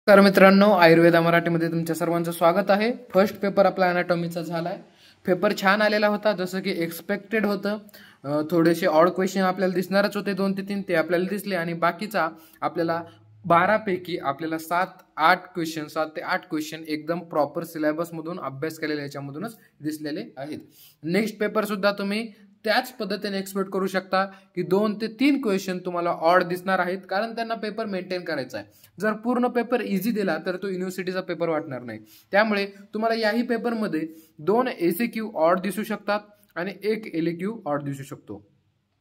तर मित्रांनो, आयुर्वेदा मराठीमध्ये तुमच्या सर्वांचं स्वागत आहे. फर्स्ट पेपर आपला अनाटॉमीचा झालाय. पेपर छान आलेला होता, जसं की एक्सपेक्टेड होतं. थोडेसे ऑड क्वेश्चन आपल्याला दिसणारच होते, 2 ते 3 ते आपल्याला दिसले आणि बाकीचा आपल्याला 12 पैकी आपल्याला 7 ते 8 क्वेश्चन एकदम प्रॉपर सिलेबसमधून अभ्यास केलेल्या याच्यामधूनच दिसलेले आहेत. नेक्स्ट पेपर सुद्धा तुम्ही त्याच पद्धतीने एक्सपेक्ट करू शकता की 2 ते 3 क्वेश्चन तुम्हाला ऑड दिसणार आहेत, कारण त्यांना पेपर मेंटेन करायचा आहे. जर पूर्ण पेपर इझी दिला तर तो युनिव्हर्सिटीचा पेपर वाटणार नाही. त्यामुळे तुम्हाला याही पेपरमध्ये 2 एसीक्यू ऑड दिसू शकतात आणि 1 एलक्यू ऑड दिसू शकतो.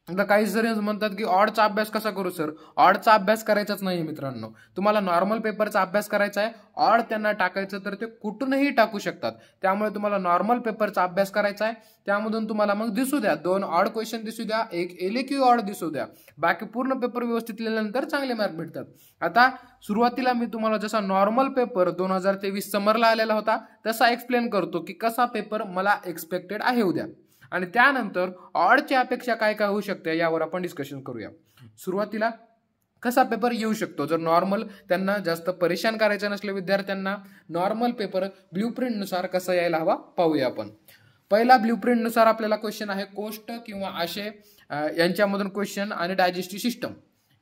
आता काही जण म्हणतात की ऑडचा अभ्यास कसा करू सर? ऑडचा अभ्यास करायचाच नाही मित्रांनो. तुम्हाला नॉर्मल पेपरचा अभ्यास करायचा आहे. ऑड त्यांना टाकायचं तर ते कुठूनही टाकू शकतात. त्यामुळे तुम्हाला नॉर्मल पेपरचा अभ्यास करायचा आहे. त्यामधून तुम्हाला मग दिसू द्या 2 ऑड क्वेश्चन दिसू द्या, 1 एलक्यू ऑड दिसू द्या. बाकी पूर्ण पेपर व्यवस्थित लिहिल्यानंतर चांगले मार्क भेटतात. आता सुरुवातीला मी तुम्हाला जसा नॉर्मल पेपर 2023 समरला आलेला होता तसा एक्सप्लेन करतो की कसा पेपर मला एक्सपेक्टेड आहे उद्या, आणि त्यानंतर ऑडची अपेक्षा काय काय होऊ शकते यावर आपण डिस्कशन करूया. सुरुवातीला कसा पेपर येऊ शकतो, जर नॉर्मल त्यांना जास्त परेशान करायचं नसले विद्यार्थ्यांना, नॉर्मल पेपर ब्ल्यूप्रिंट नुसार कसा यायला हवा पाहूया आपण. पहिला ब्ल्यूप्रिंट नुसार आपल्याला क्वेश्चन आहे कोष्ठ किंवा आशय यांच्यामधून क्वेश्चन आणि डायजेस्टिव्ह सिस्टम.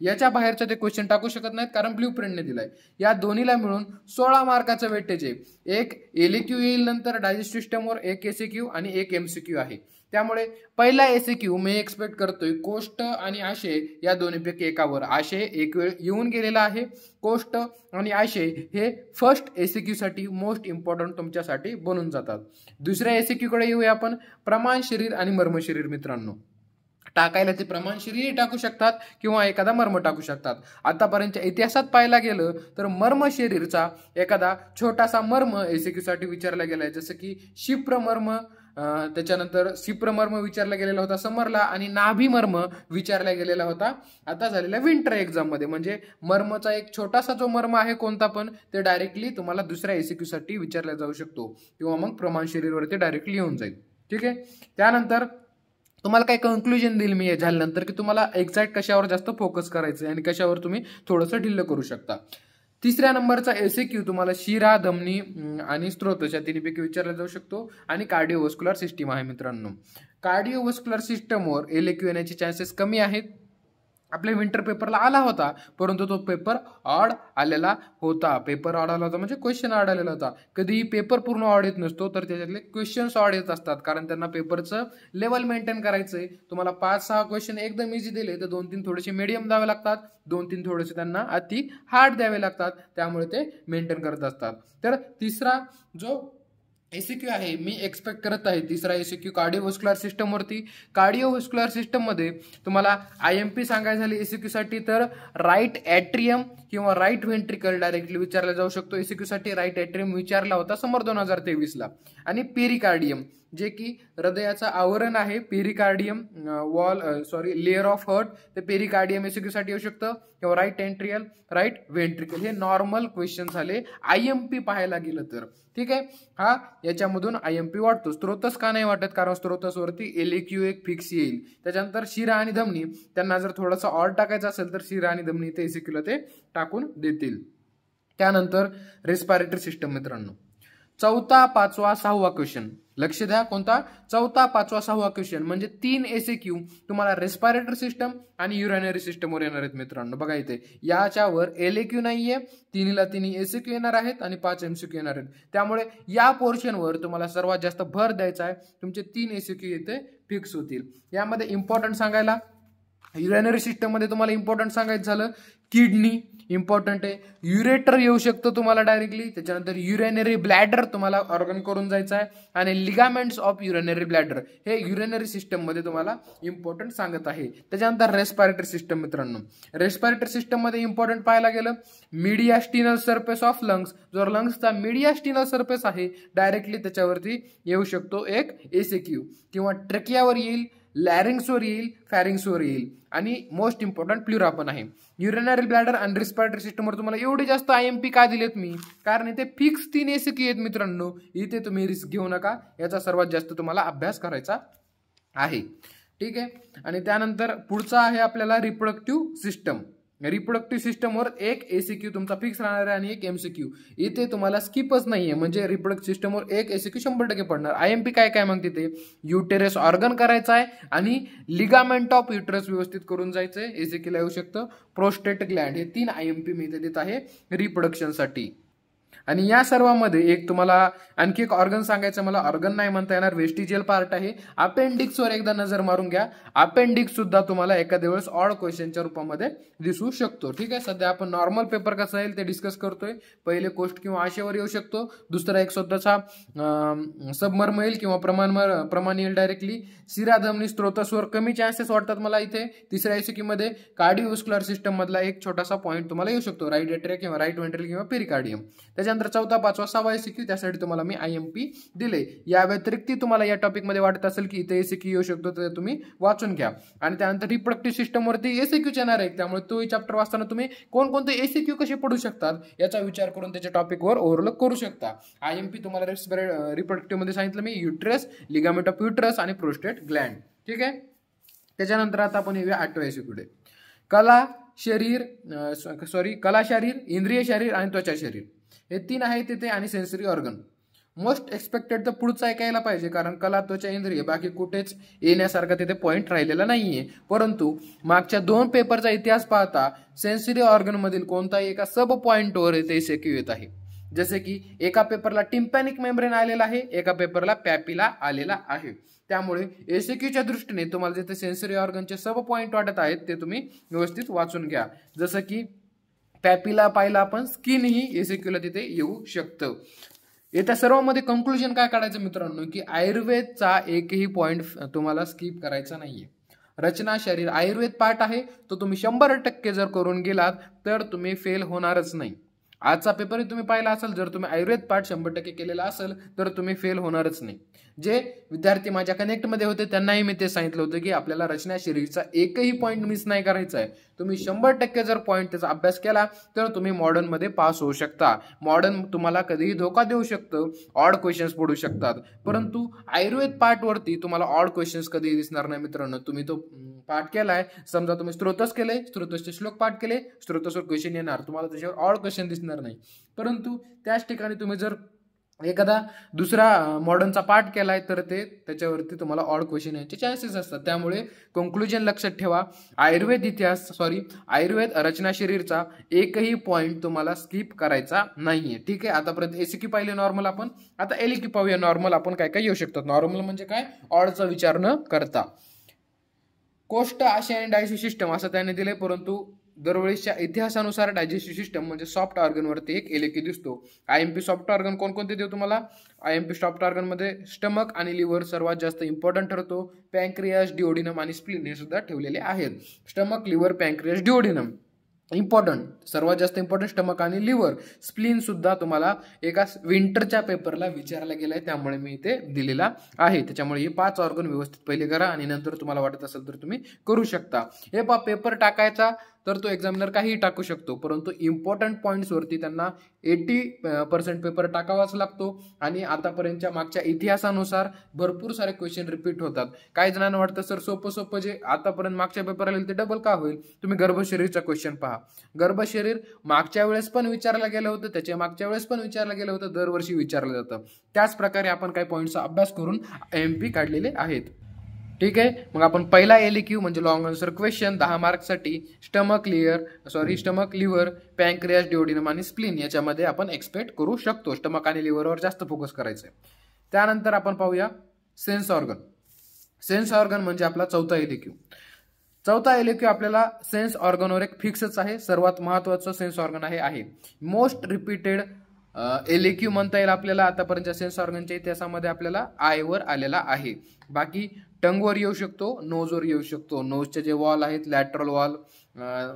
याच्या बाहेरचे ते क्वेश्चन टाकू शकत नाहीत, कारण ब्ल्यूप्रिंटने दिलाय. या दोन्हीला मिळून 16 मार्काचं वेटेज आहे. 1 एलक्यू येईल, नंतर डायजेस्टिव्ह सिस्टमवर 1 एसीक्यू आणि 1 एमसीक्यू आहे. त्यामुळे पहिला एसीक्यू मी एक्सपेक्ट करतोय कोष्ठ आणि आशय या दोन्हीपैकी एकावर. आशय एक वेळ येऊन गेलेला आहे. कोष्ठ आणि आशय हे फर्स्ट एसीक्यू साठी मोस्ट इम्पॉर्टंट तुमच्यासाठी बनून जातात. दुसऱ्या एसीक्यू कडे येऊया आपण. प्रमाण शरीर आणि मर्म शरीर. मित्रांनो, टाकायला ते प्रमाण शरीर टाकू शकतात किंवा एखादा मर्म टाकू शकतात. आतापर्यंतच्या इतिहासात पाहायला गेलं तर मर्म शरीरचा एखादा छोटासा मर्म एसीक्यू साठी विचारला गेलाय, जसं की शिप्रमर्म, त्याच्यानंतर शिप्रमर्म विचारला गेलेला होता समरला, आणि नाभीमर्म विचारला गेलेला होता आता झालेल्या विंटर एक्झाम मध्ये. म्हणजे मर्मचा एक छोटासा जो मर्म आहे कोणता पण, ते डायरेक्टली तुम्हाला दुसऱ्या एसीक्यू साठी विचारला जाऊ शकतो किंवा मग प्रमाण शरीरवरती डायरेक्टली येऊन जाईल. ठीक आहे. त्यानंतर तुम्हाला काही कन्क्लुजन देईल मी झाल्यानंतर की तुम्हाला एक्झॅक्ट कशावर जास्त फोकस करायचं आणि कशावर तुम्ही थोडंसं ढिल्ल करू शकता. तिसऱ्या नंबरचा एसीक्यू तुम्हाला शिरा, धमनी आणि स्त्रोत या तिन्हीपैकी विचारला जाऊ शकतो. आणि कार्डिओव्हास्क्युलर सिस्टीम आहे मित्रांनो. कार्डिओव्हास्क्युलर सिस्टमवर एलक्यू येण्याचे चान्सेस कमी आहेत. आपल्या विंटर पेपरला आला होता, परंतु तो पेपर ऑड आलेला होता. पेपर ऑड आला होता म्हणजे क्वेश्चन ऑड आलेला होता. कधीही पेपर पूर्ण ऑड येत नसतो, तर त्याच्यातले क्वेश्चन्स ऑड येत असतात, कारण त्यांना पेपरचं लेवल मेंटेन करायचंय. तुम्हाला 5-6 क्वेश्चन एकदम इझी दिले तर 2-3 थोडेसे मीडियम द्यावे लागतात, 2-3 थोडेसे त्यांना अति हार्ड द्यावे लागतात. त्यामुळे ते मेंटेन करत असतात. तर तिसरा जो एसीक्यू आहे मी एक्सपेक्ट करत आहे, तिसरा एसीक्यू कार्डिओव्हास्क्युलर सिस्टम वरती. कार्डिओव्हास्क्युलर सिस्टम मध्ये तुम्हाला आयएमपी सांगायचं झाली एसीक्यू साठी तर राईट ॲट्रियम किंवा राईट व्हेंट्रिकल डायरेक्टली विचारला जाऊ शकतो. एसीक्यू साठी राईट ॲट्रियम विचारला होता समर 2023ला. आणि पेरिकार्डियम, जे की हृदयाचं आवरण आहे, पेरिकार्डियम लेअर ऑफ हार्ट, ते पेरिकार्डियम एसीक्यू साठी येऊ शकतं, किंवा राईट एंट्रियल, राईट व्हेंट्रिकल. हे नॉर्मल क्वेश्चन झाले आयएमपी पाहायला गेलं तर. ठीक आहे. हा याच्यामधून आयएमपी वाटतो. स्त्रोतस का नाही वाटत? कारण स्त्रोतसवरती एलक्यू एक फिक्स येईल. त्याच्यानंतर शिरा आणि धमनी, त्यांना जर थोडासा ऑड टाकायचा असेल तर शिरा आणि धमनी ते एसीक्यूला ते टाकून देतील. त्यानंतर रेस्पिरेटरी सिस्टम. मित्रांनो, 4था, 5वा, 6वा क्वेश्चन लक्ष द्या. कोणता? 4था, 5वा, 6वा क्वेश्चन म्हणजे 3 एसीक्यू तुम्हाला रेस्पिरेटरी सिस्टम आणि युरिनरी सिस्टमवर येणार आहेत. मित्रांनो बघा, इथे याच्यावर एलक्यू नाहीये. 3ला 3 एसीक्यू येणार आहेत आणि 5 एमसीक्यू येणार आहेत. त्यामुळे या पोर्शनवर तुम्हाला सर्वात जास्त भर द्यायचा आहे. तुमचे 3 एसीक्यू इथे फिक्स होतील. यामध्ये इम्पॉर्टंट सांगायला, युरिनरी सिस्टम मध्ये तुम्हाला इम्पॉर्टंट सांगायचं झालं, किडनी इम्पॉर्टंट आहे. युरेटर येऊ शकतो तुम्हाला डायरेक्टली. त्याच्यानंतर युरिनरी ब्लॅडर तुम्हाला ऑर्गन करून जायचं आहे. आणि लिगामेंट्स ऑफ युरिनरी ब्लॅडर हे युरिनरी सिस्टम मध्ये तुम्हाला इम्पॉर्टंट सांगत आहे. त्याच्यानंतर रेस्पिरेटरी सिस्टम. मित्रांनो, रेस्पिरेटरी सिस्टम मध्ये इम्पॉर्टंट पाहायला गेलं, मीडियास्टिनल सरफेस ऑफ लंग्स, जो लंग्सचा मीडियास्टिनल सरफेस आहे डायरेक्टली त्याच्यावरती येऊ शकतो एक एसीक्यू, किंवा ट्रेकियावर येईल, लॅरिंग्सवर येईल, फॅरिंग्सवर येईल. आणि मोस्ट इम्पॉर्टंट प्लुरा पण आहे. युरिनरी ब्लॅडर आणि रेस्पिरेटरी सिस्टमवर तुम्हाला एवढे जास्त आयएमपी का दिलेत मी? कारण इथे फिक्स 3 एसीक्यू आहेत मित्रांनो. इथे तुम्ही रिस्क घेऊ नका. याचा सर्वात जास्त तुम्हाला अभ्यास करायचा आहे. ठीक आहे. आणि त्यानंतर पुढचा आहे आपल्याला रिप्रोडक्टिव्ह सिस्टम. रिप्रोडक्टिव्ह सिस्टमवर एक एसीक्यू तुमचा फिक्स राहणार आहे आणि एक एमसीक्यू. इथे तुम्हाला स्किपच नाहीये, म्हणजे रिप्रोडक्टिव्ह सिस्टमवर एक एसीक्यू 100% पडणार. IMP काय मग तिथे युटेरस ऑर्गन करायचा आहे आणि लिगामेंट ऑफ युटेरस व्यवस्थित करून जायचंय. एसीक्यूला येऊ शकतं प्रोस्टेट ग्लँड. हे 3 IMP मी इथे देत आहे रिप्रोडक्शनसाठी. आणि या सर्वांमध्ये एक तुम्हाला आणखी एक ऑर्गन सांगायचं, मला ऑर्गन नाही म्हणता येणार, वेस्टिजियल पार्ट आहे. अपेंडिक्सवर एकदा नजर मारून घ्या. अपेंडिक्स सुद्धा तुम्हाला एखाद्या वेळेस ऑड क्वेश्चनच्या रूपामध्ये दिसू शकतो. ठीक आहे, सध्या आपण नॉर्मल पेपर कसा येईल ते डिस्कस करतोय. पहिले कोस्ट किंवा आशेवर येऊ शकतो, दुसरा एक स्वतःचा सबमर्म येईल किंवा प्रमाण येईल डायरेक्टली. शिराधमनी स्त्रोतस्वर कमी चान्सेस वाटतात मला इथे. तिसऱ्या एसीक्यू मध्ये कार्डिओव्हास्क्युलर सिस्टम मधला एक छोटासा पॉईंट तुम्हाला येऊ शकतो, राईट एट्रिया किंवा राईट वेंट्रिकल किंवा पेरिकार्डियम. त्याच्यानंतर चौथा, पाचवा, 6वा एसीक्यू त्यासाठी तुम्हाला मी IMP दिले. या व्यतिरिक्त तुम्हाला या टॉपिक मध्ये वाटत असेल की इथे एसीक्यू येऊ शकतो तर तुम्ही वाचून घ्या. आणि त्यानंतर रिप्रोडक्टिव्ह सिस्टम वरती एसीक्यू येणार आहे, त्यामुळे तो चॅप्टर वाचताना तुम्ही कोणकोणते एसीक्यू कसे पडू शकतात याचा विचार करून त्याच्या टॉपिकवर ओव्हरलुक करू शकता. IMP तुम्हाला रिप्रोडक्टिव्ह मध्ये सांगितलं मी, युट्रस, लिगामेंट ऑफ युट्रस आणि प्रोस्टेट ग्लँड. ठीक आहे, त्याच्यानंतर आता आपण येऊया 8व्या एसीक्यूकडे. कला शरीर, इंद्रिय शरीर आणि त्वचा शरीर हे 3 आहेत तिथे, आणि सेन्सरी ऑर्गन. मोस्ट एक्सपेक्टेड तर पुढचं ऐकायला पाहिजे, कारण कला, त्वचा, इंद्रिय बाकी कुठेच येण्यासारखा तिथे पॉईंट राहिलेला नाहीये. परंतु मागच्या 2 पेपरचा इतिहास पाहता सेन्सरी ऑर्गन मधील कोणताही एका सब पॉइंटवर इथे एसीक्यू येत आहे. जसे की एका पेपरला टिम्पॅनिक मेम्ब्रेन आलेला आहे, एका पेपरला पॅपिला आलेला आहे. त्यामुळे एसीक्यूच्या दृष्टीने तुम्हाला जिथे सेन्सरी ऑर्गनचे सब पॉइंट वाटत आहेत ते तुम्ही व्यवस्थित वाचून घ्या. जसं की पॅपिला पाहिला आपण, स्किन ही एसीक्यूला तिथे येऊ शकतं. येत्या सर्वांमध्ये कंक्लुजन काय काढायचं मित्रांनो, की आयुर्वेदचा एकही पॉइंट तुम्हाला स्किप करायचा नाहीये. रचना शरीर आयुर्वेद पार्ट आहे, तो तुम्ही 100% जर करून गेलात तर तुम्ही फेल होणारच नाही. आजचा पेपरही तुम्ही पाहिला असेल, जर तुम्ही आयुर्वेद पार्ट 100% केलेला असेल तर तुम्ही फेल होणारच नाही. जे विद्यार्थी माझ्या कनेक्टमध्ये होते त्यांनाही मी ते सांगितलं होतं की आपल्याला रचना शरीरचा एकही पॉईंट मिस नाही करायचा आहे. तुम्ही 100% जर पॉईंट त्याचा अभ्यास केला तर तुम्ही मॉडर्नमध्ये पास होऊ शकता. मॉडर्न तुम्हाला कधीही धोका देऊ शकतं, ऑड क्वेश्चन्स पडू शकतात, परंतु आयुर्वेद पार्टवरती तुम्हाला ऑड क्वेश्चन्स कधीही दिसणार नाही मित्रांनो. तुम्ही तो पाठ केलाय, समजा तुम्ही स्त्रोतस केले, स्त्रोतसचे श्लोक पाठ केले, स्त्रोतसवर क्वेश्चन येणार, तुम्हाला त्याच्यावर ऑड क्वेश्चन दिसणार नाही. परंतु त्याच ठिकाणी तुम्ही जर एखादा दुसरा मॉडर्नचा पार्ट केलाय तर ते त्याच्यावरती तुम्हाला ऑड क्वेश्चन यायचे चान्सेस असतात. त्यामुळे कंक्लुजन लक्षात ठेवा, आयुर्वेद रचना शरीरचा एकही पॉइंट तुम्हाला स्किप करायचा नाहीये. ठीक आहे, आतापर्यंत एसीक्यू पाहिले नॉर्मल, आपण आता एलक्यू पाहूया. नॉर्मल आपण काय काय येऊ शकतात. नॉर्मल म्हणजे काय, ऑडचा विचार न करता. कोष्ट, आशय आणि डायजेस्टिव्ह सिस्टम असं त्याने दिले, परंतु दरवेळेसच्या इतिहासानुसार डायजेस्टिव्ह सिस्टम म्हणजे सॉफ्ट ऑर्गन वरती एक एलक्यू दिसतो. IMP सॉफ्ट ऑर्गन कोणकोणते देऊ तुम्हाला. IMP सॉफ्ट ऑर्गन मध्ये स्टमक आणि लिव्हर सर्वात जास्त इम्पॉर्टंट ठरतो. पॅन्क्रियास, डिओडिनम आणि स्प्लीन हे सुद्धा ठेवलेले आहेत. Stomach, liver, pancreas, duodenum important, सर्वात जास्त इम्पॉर्टंट स्टमक आणि लिव्हर. स्प्लीन सुद्धा तुम्हाला एका विंटरच्या पेपरला विचारला गेलाय, त्यामुळे मी इथे दिलेला आहे. त्याच्यामुळे हे 5 ऑर्गन व्यवस्थित पहिले करा आणि नंतर तुम्हाला वाटत असेल तर तुम्ही करू शकता. हे पेपर टाकायचा तर तो एक्झामिनर काहीही टाकू शकतो, परंतु इम्पॉर्टंट पॉईंट्सवरती त्यांना 80% पेपर टाकावाच लागतो. आणि आतापर्यंतच्या मागच्या इतिहासानुसार भरपूर सारे क्वेश्चन रिपीट होतात. काही जणांना वाटतं सर सोपं जे आतापर्यंत मागच्या पेपर आले ते डबल का होईल. तुम्ही गर्भशरीरचा क्वेश्चन पहा. गर्भशरीर मागच्या वेळेस पण विचारलं गेलं होतं, त्याच्या मागच्या वेळेस पण विचारलं गेलं होतं, दरवर्षी विचारलं जातं. त्याच प्रकारे आपण काही पॉईंटचा अभ्यास करून IMP काढलेले आहेत. ठीक आहे, मग आपण पहिला एलक्यू म्हणजे लॉंग आन्सर क्वेश्चन 10 मार्क्ससाठी स्टमक, लिव्हर, पॅन्क्रियास, डिओडिनम आणि स्प्लीन याच्यामध्ये आपण एक्सपेक्ट करू शकतो. स्टमक आणि लिव्हरवर जास्त फोकस करायचं आहे. त्यानंतर आपण पाहूया सेन्स ऑर्गन. सेन्स ऑर्गन म्हणजे आपला चौथा एलक्यू. चौथा एलक्यू आपल्याला सेन्स ऑर्गनवर एक फिक्सच आहे. सर्वात महत्वाचं सेन्स ऑर्गन आहे मोस्ट रिपीटेड एलक्यू म्हणता येईल आपल्याला. आतापर्यंतच्या सेन्स ऑर्गनच्या इतिहासामध्ये आपल्याला आयवर आलेला आहे. बाकी टंगवर येऊ शकतो, नोजवर येऊ शकतो. नोजचे जे वॉल आहेत, लॅटरल वॉल,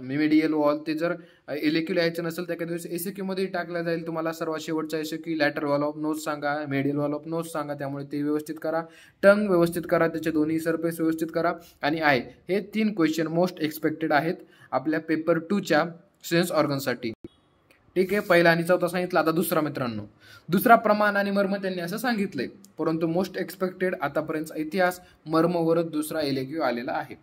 मिडियल वॉल, ते जर एलक्यू लिहायचं नसेल तर एका दिवस एसीक्यू मध्ये टाकलं जाईल. तुम्हाला सर्वात शेवटचा एसीक्यू लॅटरल वॉल ऑफ नोज सांगा, मिडियल वॉल ऑफ नोज सांगा, त्यामुळे ते व्यवस्थित करा. टंग व्यवस्थित करा, त्याचे दोन्ही सरफेस व्यवस्थित करा. आणि आय, हे 3 क्वेश्चन मोस्ट एक्सपेक्टेड आहेत आपल्या पेपर 2च्या सेन्स ऑर्गनसाठी. ठीक आहे, पहिला आणि चौथा सांगितलं. आता दुसरा मित्रांनो, दुसरा प्रमाण आणि मर्म त्यांनी असं सांगितलंय, परंतु मोस्ट एक्सपेक्टेड आतापर्यंत इतिहास मर्मवरच दुसरा एलक्यू आलेला आहे.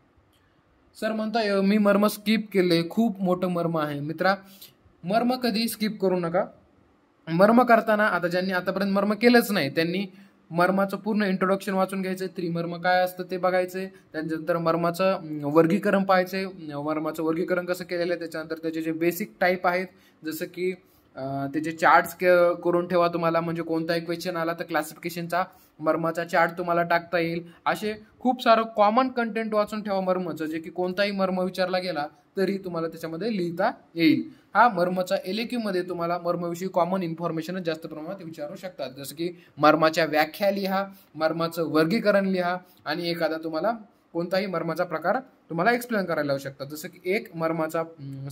सर म्हणता मी मर्म स्किप केले, खूप मोठं मर्म आहे. मित्रा, मर्म कधी स्किप करू नका. मर्म करताना आता ज्यांनी आतापर्यंत मर्म केलंच नाही त्यांनी मर्माचं पूर्ण इंट्रोडक्शन वाचून घ्यायचं, त्रिमर्म काय असतं ते बघायचंय, त्याच्यानंतर मर्माचं वर्गीकरण पाहायचंय, मर्माचं वर्गीकरण कसं केलेलं आहे, त्याच्यानंतर त्याचे जे बेसिक टाईप आहेत जसं की त्याचे चार्ट्स करून ठेवा तुम्हाला, म्हणजे कोणताही क्वेश्चन आला तर क्लासिफिकेशनचा मर्माचा चार्ट तुम्हाला टाकता येईल. असे खूप सारं कॉमन कंटेंट वाचून ठेवा मर्मचं, जे की कोणताही मर्म विचारला गेला तरी तुम्हाला त्याच्यामध्ये लिहिता येईल. हा मर्मचा LAQ मध्ये तुम्हाला मर्मविषयी कॉमन इन्फॉर्मेशन जास्त प्रमाणात विचारू शकतात, जसं की मर्माच्या व्याख्या लिहा, मर्माचं वर्गीकरण लिहा आणि एखादा तुम्हाला कोणताही मर्माचा प्रकार तुम्हाला एक्सप्लेन करायला लावू शकतात. जसं की एक मर्माचा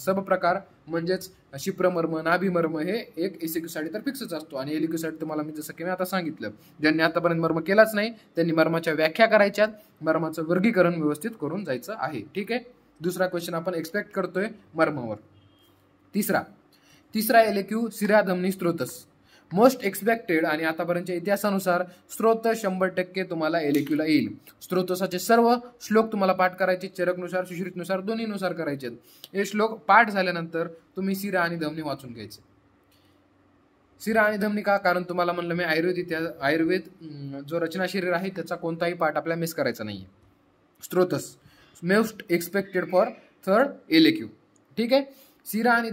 सब प्रकार म्हणजेच शिप्रमर्म, नाभिमर्म हे एक ECQ साठी तर फिक्सच असतो आणि LAQ साठी तुम्हाला मी जसं की मी आता सांगितलं, ज्यांनी आतापर्यंत मर्म केलाच नाही त्यांनी मर्माच्या व्याख्या करायच्यात, मर्माचं वर्गीकरण व्यवस्थित करून जायचं आहे. ठीक आहे. दुसरा क्वेश्चन आपण एक्सपेक्ट करतोय मर्मावर. तिसरा LAQ शिरा धमनी स्त्रोतस मोस्ट एक्सपेक्टेड, आणि आतापर्यंतच्या इतिहासानुसार स्त्रोत 100% तुम्हाला LAQ ला येईल. स्त्रोतसाचे सर्व श्लोक तुम्हाला पाठ करायचे, चरकनुसार सुश्रुतनुसार दोन्हीनुसार करायचे. हे श्लोक पाठ झाल्यानंतर तुम्ही शिरा आणि धमनी वाचून घ्यायचे. शिरा आणि धमनी का? कारण तुम्हाला म्हणलं मी आयुर्वेद जो रचना शरीर आहे त्याचा कोणताही पाठ आपल्याला मिस करायचा नाहीये. स्त्रोतस most expected for third LAQ. ठीक आहे. शिरा आणि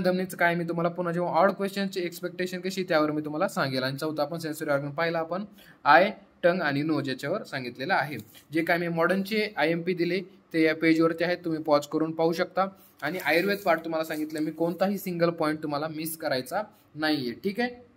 धमनीचं काय मी तुम्हाला पुन्हा जेव्हा ऑड क्वेश्चनची एक्सपेक्टेशन कशी त्यावर मी तुम्हाला सांगेल. आणि चौथा आपण सेन्सरी ऑर्गन पाहिला, आपण आय, टंग आणि नोज याच्यावर सांगितलेलं आहे. जे काय मी मॉडर्नचे IMP दिले ते या पेजवरती आहेत, तुम्ही पॉज करून पाहू शकता. आणि आयुर्वेद पार्ट तुम्हाला सांगितलं मी, कोणताही सिंगल पॉईंट तुम्हाला मिस करायचा नाहीये. ठीक आहे.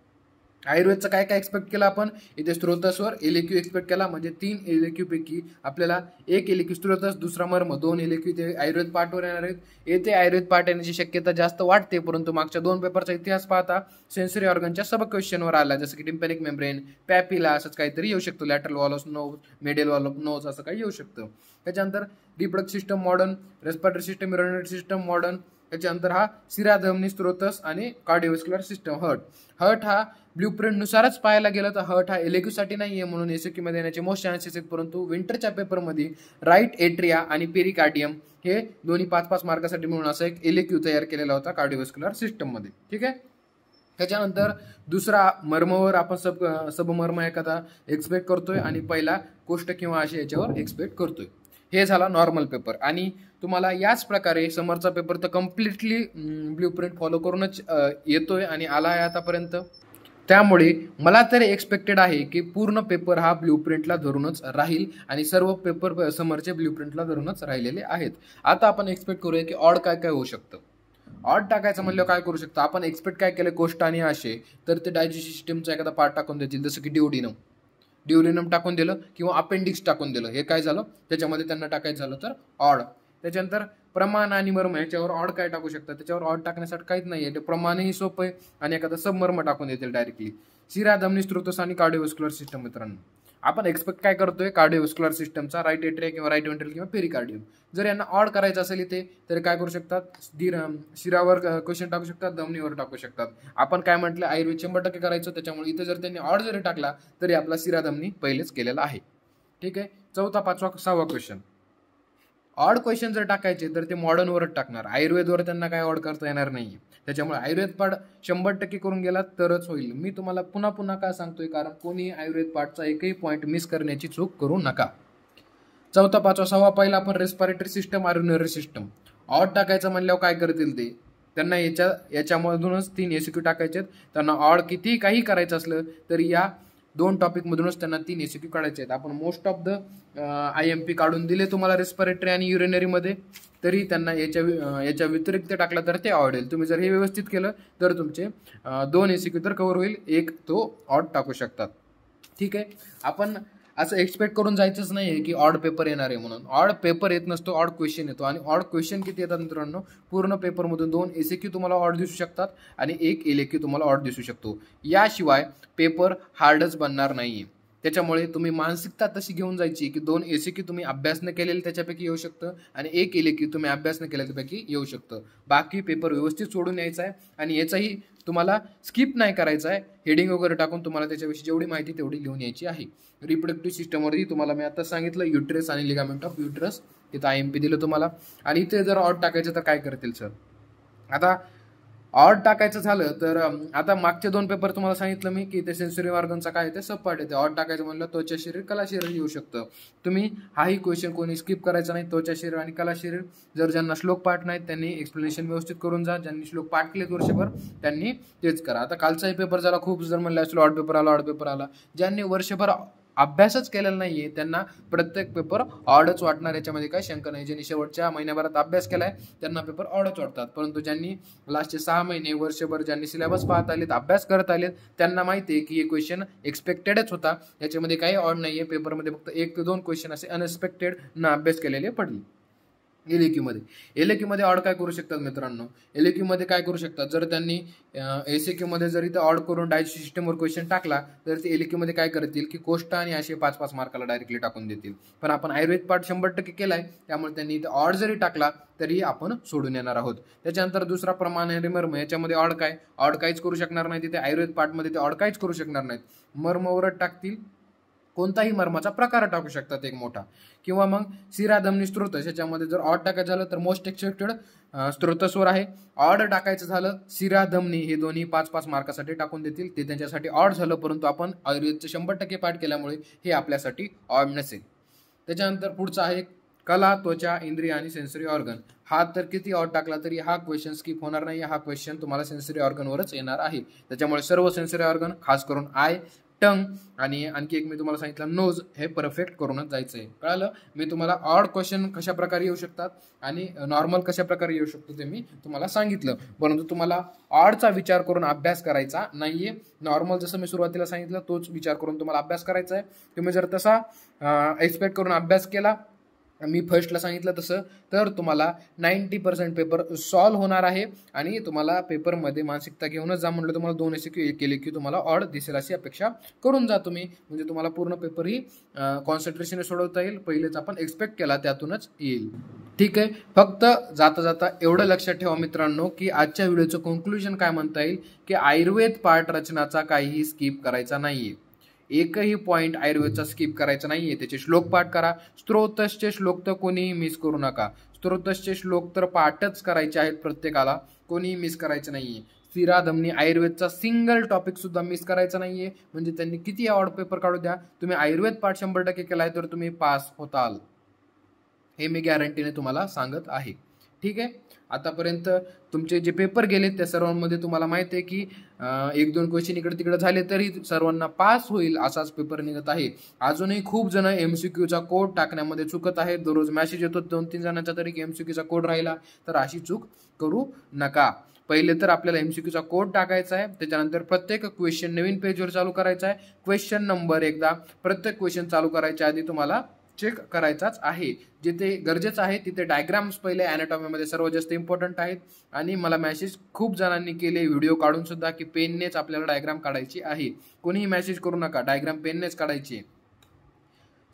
आयुर्वेदचं काय काय एक्सपेक्ट केलं आपण इथे, स्त्रोतसवर LAQ एक्सपेक्ट केला, म्हणजे 3 LAQ पैकी आपल्याला एक LAQ स्त्रोतस, दुसरा मर्म, 2 LAQ ते आयुर्वेद पार्टवर येणार आहेत. येथे आयुर्वेद पार्ट येण्याची शक्यता जास्त वाटते, परंतु मागच्या 2 पेपरचा इतिहास पाहता सेन्सरी ऑर्गनच्या सब क्वेश्चनवर आला, जसं की टिम्पॅनिक मेम्ब्रेन, पॅपिला असंच काहीतरी येऊ शकतो, lateral wall of nose, medial wall of nose असं काही येऊ शकतं. त्याच्यानंतर reproductive system modern, respiratory system, urinary system modern. त्याच्यानंतर हा शिरा धमनी स्त्रोतस आणि कार्डिओव्हास्क्युलर सिस्टम हर्ट हा ब्ल्यूप्रिंटनुसारच पाहायला गेलं तर हर्ट हा LAQ साठी नाहीये, म्हणून ECQ मध्ये येण्याचे मोस्ट चान्सेस आहेत. परंतु विंटरच्या पेपरमध्ये राईट एट्रिया आणि पेरिकार्डियम हे दोन्ही 5-5 मार्कासाठी मिळून असं एक LAQ तयार केलेला होता कार्डिओव्हास्क्युलर सिस्टम मध्ये. ठीक आहे. त्याच्यानंतर दुसरा मर्मवर आपण सबमर्म एखादा एक्सपेक्ट करतोय आणि पहिला कोष्ट किंवा असे याच्यावर एक्सपेक्ट करतोय. हे झाला नॉर्मल पेपर. आणि तुम्हाला याच प्रकारे समरचा पेपर तर कम्प्लिटली ब्ल्यूप्रिंट फॉलो करूनच येतोय आणि आला आहे आतापर्यंत. त्यामुळे मला तरी एक्सपेक्टेड आहे की पूर्ण पेपर हा ब्ल्यूप्रिंटला धरूनच राहील आणि सर्व पेपर समरचे ब्ल्यूप्रिंटला धरूनच राहिलेले आहेत. आता आपण एक्सपेक्ट करूया की ऑड काय काय होऊ शकतं. ऑड टाकायचं म्हणल्यावर काय करू शकतो आपण, एक्सपेक्ट काय केलं कोष्ट आणि असे, तर ते डायजेस्टिव्ह सिस्टमचा एखादा पार्ट टाकून देतील, जसं की ड्युओडिनम टाकून दिलं किंवा अपेंडिक्स टाकून दिलं. हे काय झालं त्याच्यामध्ये त्यांना टाकायचं झालं तर ऑड. त्याच्यानंतर प्रमाण आणि मर्म याच्यावर ऑड काय टाकू शकतात, त्याच्यावर ऑड टाकण्यासाठी काहीच नाहीये, ते प्रमाणही सोपं आहे आणि एखादा सबमर्म टाकून देतील डायरेक्टली. शिरा धमनी स्त्रोतस आणि कार्डिओव्हास्क्युलर सिस्टम. मित्रांनो आपण एक्सपेक्ट काय करतोय कार्डिओव्हास्क्युलर सिस्टमचा, राईट एट्रिया किंवा राईट वेंट्रल किंवा पेरिकार्डियम. जर यांना ऑड करायचं असेल इथे तर काय करू शकतात, शिरावर क्वेश्चन टाकू शकतात, धमनीवर टाकू शकतात. आपण काय म्हटलं आयुर्वेद 100% करायचं, त्याच्यामुळे इथे जर त्यांनी ऑड जरी टाकला तरी आपला शिरा धमनी पहिलेच केलेला आहे. ठीक आहे. चौथा, पाचवा, 6वा क्वेश्चन. ऑड क्वेश्चन जर टाकायचे तर ते मॉडर्नवरच टाकणार, आयुर्वेदवर त्यांना काय ऑड करता येणार नाही. त्याच्यामुळे आयुर्वेद पाठ 100% करून गेला तरच होईल. मी तुम्हाला पुन्हा पुन्हा काय सांगतोय, कारण कोणी आयुर्वेद पाठचा एकही पॉईंट मिस करण्याची चूक करू नका. चौथा, पाचवा, 6वा पहिला आपण respiratory system, urinary system. Odd टाकायचं म्हणल्यावर काय करतील ते, त्यांना याच्यामधूनच 3 ECQ टाकायचे. त्यांना ऑड किती काही करायचं असलं तरी या 2 टॉपिकमधूनच त्यांना 3 ECQ काढायचे आहेत. आपण मोस्ट ऑफ द IMP काढून दिले तुम्हाला रेस्पिरेटरी आणि युरिनरी मध्ये, तरी त्यांना याच्या व्यतिरिक्त टाकला तर ते ऑड येईल. तुम्ही जर हे व्यवस्थित केलं तर तुमचे 2 ECQ तर कव्हर होईल, एक तो ऑड टाकू शकतात. ठीक आहे. आपण असं एक्सपेक्ट करून जायचंच नाही की ऑड पेपर येणार आहे म्हणून. ऑड पेपर येत नसतो, ऑड क्वेश्चन येतो. आणि ऑड क्वेश्चन किती येतात मित्रांनो, पूर्ण पेपरमधून 2 ECQ तुम्हाला ऑड दिसू शकतात आणि 1 LAQ तुम्हाला ऑड दिसू शकतो. याशिवाय पेपर हार्डच बनणार नाहीये. त्याच्यामुळे तुम्ही मानसिकता तशी घेऊन जायची की 2 ECQ तुम्ही अभ्यास न केलेले त्याच्यापैकी येऊ शकतं आणि 1 LAQ तुम्ही अभ्यास न केल्यापैकी येऊ शकतं. बाकी पेपर व्यवस्थित सोडून यायचा आहे आणि याचाही तुम्हाला स्किप नाही करायचा आहे. हेडिंग वगैरे टाकून तुम्हाला त्याच्याविषयी जेवढी माहिती तेवढी लिहून यायची आहे. रिप्रोडक्टिव्ह सिस्टमवरती तुम्हाला मी आता सांगितलं युट्रस आणि लिगामेंट ऑफ युट्रस तिथं IMP दिलं तुम्हाला. आणि इथे जर ऑड टाकायचं तर काय करतील सर? आता ऑड टाकायचं झालं तर आता मागचे 2 पेपर तुम्हाला सांगितलं मी की ते सेन्सरी ऑर्गनचा काय ते सब पार्ट येते. ऑड टाकायचं म्हणलं त्वचा शरीर कला शरीर येऊ शकतं. तुम्ही हाही क्वेश्चन कोणी स्किप करायचा नाही. त्वचा शरीर आणि कला शरीर जर ज्यांना श्लोक पाठ नाहीत त्यांनी एक्सप्लेनेशन व्यवस्थित करून जा. ज्यांनी श्लोक पाठ केलेत वर्षभर त्यांनी तेच करा. आता कालचाही पेपर झाला, खूप जर म्हणलं असेल ऑड पेपर आला. ज्यांनी वर्षभर अभ्यासच केलेला नाहीये त्यांना प्रत्येक पेपर ऑडच वाटणार, याच्यामध्ये काही शंका नाही. ज्यांनी शेवटच्या महिन्याभरात अभ्यास केलाय त्यांना पेपर ऑडच वाटतात. परंतु ज्यांनी लास्टचे 6 महिने वर्षभर ज्यांनी सिलेबस पाहत आलेत, अभ्यास करत आलेत, त्यांना माहिती आहे की हे क्वेश्चन एक्सपेक्टेडच होता. याच्यामध्ये काही ऑड नाहीये. पेपरमध्ये फक्त 1 ते 2 क्वेश्चन असे अनएक्सपेक्टेड न अभ्यास केलेले पडले. एलएक्यू मध्ये ऑड काय करू शकतात मित्रांनो? एलएक्यू मध्ये काय करू शकतात, जर त्यांनी एसएक्यू मध्ये जर इथं ऑड करून डायजेस्ट सिस्टमवर क्वेश्चन टाकला तर ते एलएक्यू मध्ये काय करतील की कोष्ट आणि असे 5-5 मार्काला डायरेक्टली टाकून देतील. पण आपण आयुर्वेद पाठ 100% केलाय त्यामुळे त्यांनी इथं ऑड जरी टाकला तरी आपण सोडून येणार आहोत. त्याच्यानंतर दुसरा प्रमाण आहे मर्म. याच्यामध्ये ऑड काय? ऑड काहीच करू शकणार नाही. तिथे आयुर्वेद पाठमध्ये ते ऑड काहीच करू शकणार नाहीत. मर्मवरच टाकतील. कोणताही मर्माचा प्रकार टाकू शकतात एक मोठा. किंवा मग शिराधमनी स्त्रोत, याच्यामध्ये जर ऑड टाकायचं झालं तर मोस्ट एक्सपेक्टेड स्त्रोतस्वर आहे. ऑड टाकायचं झालं शिराधमनी, हे दोन्ही 5-5 मार्कासाठी टाकून देतील. ते त्यांच्यासाठी ऑड झालं. परंतु आपण आयुर्वेदचे 100% पाठ केल्यामुळे हे आपल्यासाठी ऑड नसेल. त्याच्यानंतर पुढचा आहे कला, त्वचा, इंद्रिय आणि सेन्सरी ऑर्गन. हा तर किती ऑड टाकला तरी हा क्वेश्चन स्किप होणार नाही. हा क्वेश्चन तुम्हाला सेन्सरी ऑर्गनवरच येणार आहे. त्याच्यामुळे सर्व सेन्सरी ऑर्गन, खास करून आय, टंग आणि आणखी एक मी तुम्हाला सांगितलं नोज, हे परफेक्ट करूनच जायचं आहे. कळालं? मी तुम्हाला ऑड क्वेश्चन कशा प्रकारे येऊ शकतात आणि नॉर्मल कशा प्रकारे येऊ शकतो ते मी तुम्हाला सांगितलं. परंतु तुम्हाला ऑडचा विचार करून अभ्यास करायचा नाहीये. नॉर्मल जसं मी सुरुवातीला सांगितलं तोच विचार करून तुम्हाला अभ्यास करायचा आहे. तुम्ही जर तसा एक्सपेक्ट करून अभ्यास केला, मी फर्स्टला सांगितलं तसं, तर तुम्हाला 90% पेपर सॉल्व्ह होणार आहे. आणि तुम्हाला पेपरमध्ये मानसिकता घेऊनच जा म्हटलं तुम्हाला 2 SQ 1 केले की तुम्हाला ऑड दिसेल अशी अपेक्षा करून जा तुम्ही. म्हणजे तुम्हाला पूर्ण पेपरही कॉन्सन्ट्रेशन सोडवता येईल. पहिलेच आपण एक्सपेक्ट केला त्यातूनच येईल. ठीक आहे. फक्त जाता जाता एवढं लक्षात ठेवा मित्रांनो की आजच्या व्हिडिओचं कन्क्लुजन काय म्हणता येईल की आयुर्वेद पाठ रचनाचा काहीही स्किप करायचा नाहीये. एकही पॉइंट आयुर्वेदचा स्किप करायचा नाहीये. त्याचे श्लोक पाठ करा. स्त्रोतसचे श्लोक तर कोणीही मिस करू नका. स्त्रोतसचे श्लोक तर पाठच करायचे आहेत प्रत्येकाला, कोणीही मिस करायचं नाहीये. शिराधमनी आयुर्वेदचा सिंगल टॉपिक सुद्धा मिस करायचा नाहीये. म्हणजे त्यांनी किती ऑड पेपर काढू द्या, तुम्ही आयुर्वेद पाठ 100% केलाय तर तुम्ही पास होताल, हे मी गॅरंटीने तुम्हाला सांगत आहे. ठीक आहे. आतापर्यंत तुमचे जे पेपर गेले त्या सर्वांमध्ये तुम्हाला माहिती आहे की 1-2 क्वेश्चन इकडे तिकडे झाले तरी सर्वांना पास होईल असाच पेपर निघत आहे. अजूनही खूप जण MCQचा कोड टाकण्यामध्ये चुकत आहेत. दररोज मेसेज येतो 2-3 जणांचा तरी की MCQचा कोड राहिला, तर अशी चूक करू नका. पहिले तर आपल्याला MCQचा कोड टाकायचा आहे. त्याच्यानंतर प्रत्येक क्वेश्चन नवीन पेजवर चालू करायचा आहे. क्वेश्चन नंबर एकदा प्रत्येक क्वेश्चन चालू करायच्या आधी तुम्हाला चेक करायचाच आहे. जिथे गरजेचं आहे तिथे डायग्राम्स पहिले अॅनाटॉमीमध्ये सर्वात जास्त इम्पॉर्टंट आहेत. आणि मला मेसेज खूप जणांनी केले व्हिडिओ काढून सुद्धा की पेननेच आपल्याला डायग्राम काढायची आहे. कोणीही मेसेज करू नका, डायग्राम पेननेच काढायची.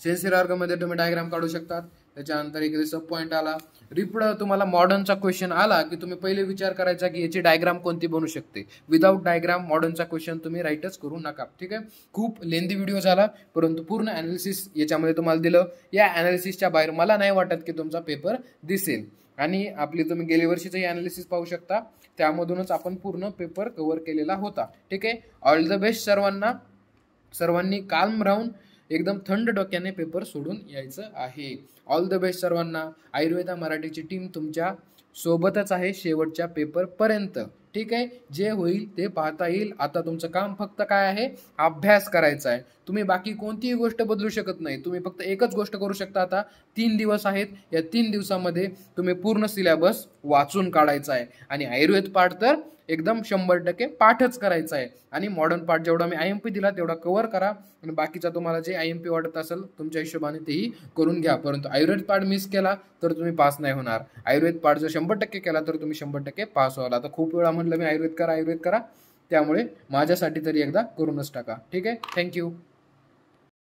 सेन्सरी ऑर्गनमध्ये तुम्ही डायग्राम काढू शकतात. त्याच्यानंतर एक सब पॉईंट आला, रिपड तुम्हाला मॉडर्नचा क्वेश्चन आला की तुम्ही पहिले विचार करायचा की याची डायग्राम कोणती बनू शकते. विदाऊट डायग्राम मॉडर्नचा क्वेश्चन तुम्ही राईटच करू नका. ठीक आहे. खूप लेंदी व्हिडिओ झाला परंतु पूर्ण अनालिसिस याच्यामध्ये तुम्हाला दिलं. या अनालिसिसच्या बाहेर मला नाही वाटत की तुमचा पेपर दिसेल. आणि आपली तुम्ही गेल्या वर्षीचंही अनालिसिस पाहू शकता, त्यामधूनच आपण पूर्ण पेपर कव्हर केलेला होता. ठीक आहे. ऑल द बेस्ट सर्वांना. सर्वांनी काल्म राहून एकदम थंड डोक्याने पेपर सोडून यायचं आहे. ऑल द बेस्ट सर्वांना. आयुर्वेदा मराठीची टीम तुमच्या सोबतच आहे शेवटच्या पेपर पर्यंत. ठीक आहे. जे होईल ते पाहता येईल. आता तुमचं काम फक्त काय आहे, अभ्यास करायचा आहे. तुम्ही बाकी कोणतीही गोष्ट बदलू शकत नाही. तुम्ही फक्त एकच गोष्ट करू शकता. आता 3 दिवस आहेत. या 3 दिवसामध्ये तुम्ही पूर्ण सिलेबस वाचून काढायचा आहे. आणि आयुर्वेद पाठ तर एकदम 100% पाठच करायचा आहे. आणि मॉडर्न पार्ट जेवढा मी IMP दिला तेवढा कव्हर करा. आणि बाकीचा तुम्हाला जे IMP वाटत असेल तुमच्या हिशोबाने तेही करून घ्या. परंतु आयुर्वेद पार्ट मिस केला तर तुम्ही पास नाही होणार. आयुर्वेद पार्ट जर 100% केला तर तुम्ही 100% पास व्हाल. आता खूप वेळा म्हटलं मी आयुर्वेद करा, त्यामुळे माझ्यासाठी तरी एकदा करूनच टाका. ठीक आहे. थँक्यू.